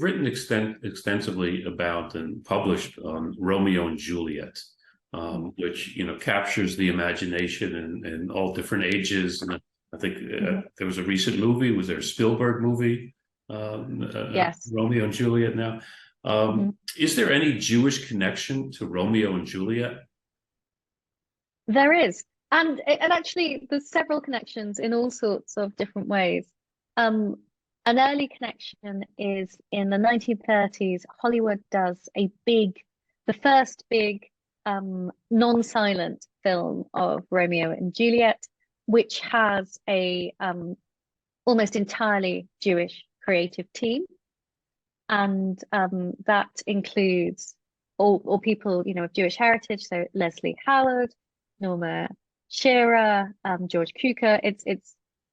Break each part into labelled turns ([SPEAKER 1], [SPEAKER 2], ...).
[SPEAKER 1] written extensively about and published on Romeo and Juliet, which captures the imagination in all different ages. And I think there was a recent movie. Was there a Spielberg movie?
[SPEAKER 2] Yes.
[SPEAKER 1] Romeo and Juliet. Now, is there any Jewish connection to Romeo and Juliet?
[SPEAKER 2] There is. And actually, there's several connections in all sorts of different ways. An early connection is in the 1930s, Hollywood does the first big non-silent film of Romeo and Juliet, which has a almost entirely Jewish creative team. And that includes all people, of Jewish heritage. So Leslie Howard, Norma Shearer, George Cukor.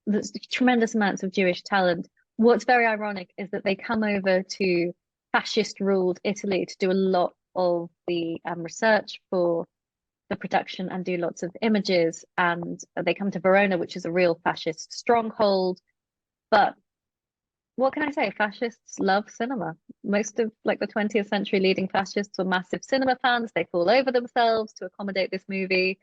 [SPEAKER 2] There's tremendous amounts of Jewish talent. What's very ironic is that they come over to fascist-ruled Italy to do a lot of the research for the production and do lots of images. And they come to Verona, which is a real fascist stronghold. But what can I say? Fascists love cinema. Most of the 20th century leading fascists were massive cinema fans. They fall over themselves to accommodate this movie.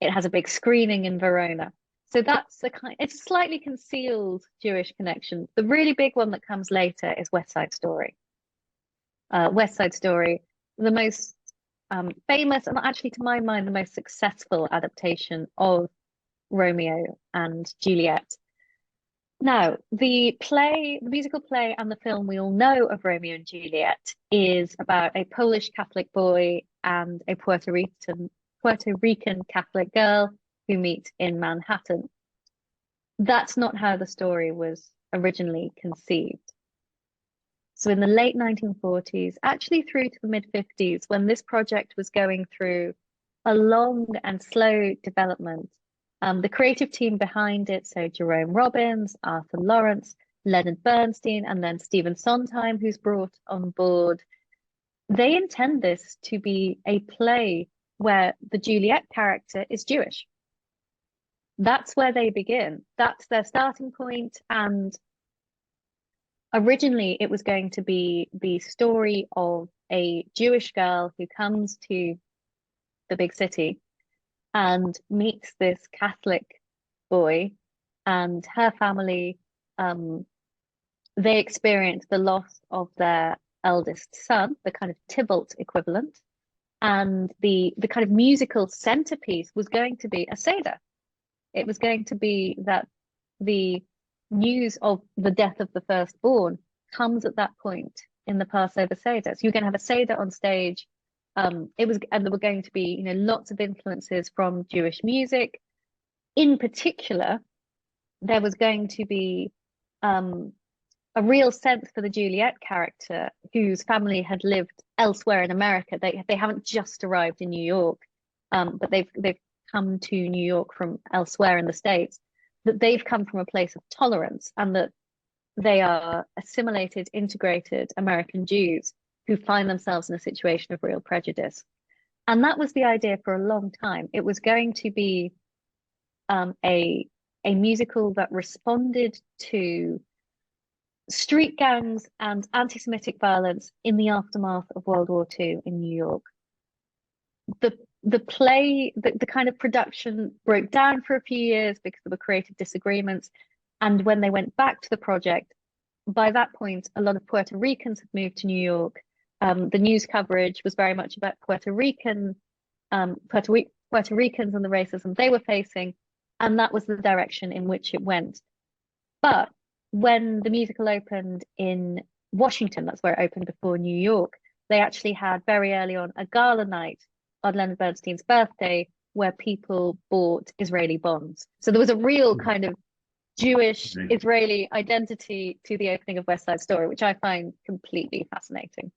[SPEAKER 2] It has a big screening in Verona. So that's it's a slightly concealed Jewish connection. The really big one that comes later is West Side Story. West Side Story, the most famous, and actually to my mind, the most successful adaptation of Romeo and Juliet. Now, the musical play and the film we all know of Romeo and Juliet is about a Polish Catholic boy and a Puerto Rican Catholic girl who meet in Manhattan. That's not how the story was originally conceived. So in the late 1940s, actually through to the mid-50s, when this project was going through a long and slow development, the creative team behind it, so Jerome Robbins, Arthur Lawrence, Leonard Bernstein, and then Stephen Sondheim, who's brought on board, they intend this to be a play where the Juliet character is Jewish. That's where they begin. That's their starting point. And originally, it was going to be the story of a Jewish girl who comes to the big city and meets this Catholic boy and her family. They experience the loss of their eldest son, the kind of Tybalt equivalent. And the kind of musical centerpiece was going to be a Seder. It was going to be that the news of the death of the firstborn comes at that point in the Passover Seder. So you're going to have a Seder on stage. And there were going to be, lots of influences from Jewish music. In particular, there was going to be a real sense for the Juliet character, whose family had lived elsewhere in America. They haven't just arrived in New York, but they've come to New York from elsewhere in the States. That they've come from a place of tolerance, and that they are assimilated, integrated American Jews who find themselves in a situation of real prejudice. And that was the idea for a long time. It was going to be a musical that responded to street gangs and anti-Semitic violence in the aftermath of World War II in New York. The play, the kind of production broke down for a few years because there were creative disagreements. And when they went back to the project, by that point, a lot of Puerto Ricans had moved to New York. The news coverage was very much about Puerto Ricans and the racism they were facing, and that was the direction in which it went. But when the musical opened in Washington, that's where it opened before New York, they actually had very early on a gala night on Leonard Bernstein's birthday where people bought Israeli bonds. So there was a real kind of Jewish Israeli identity to the opening of West Side Story, which I find completely fascinating.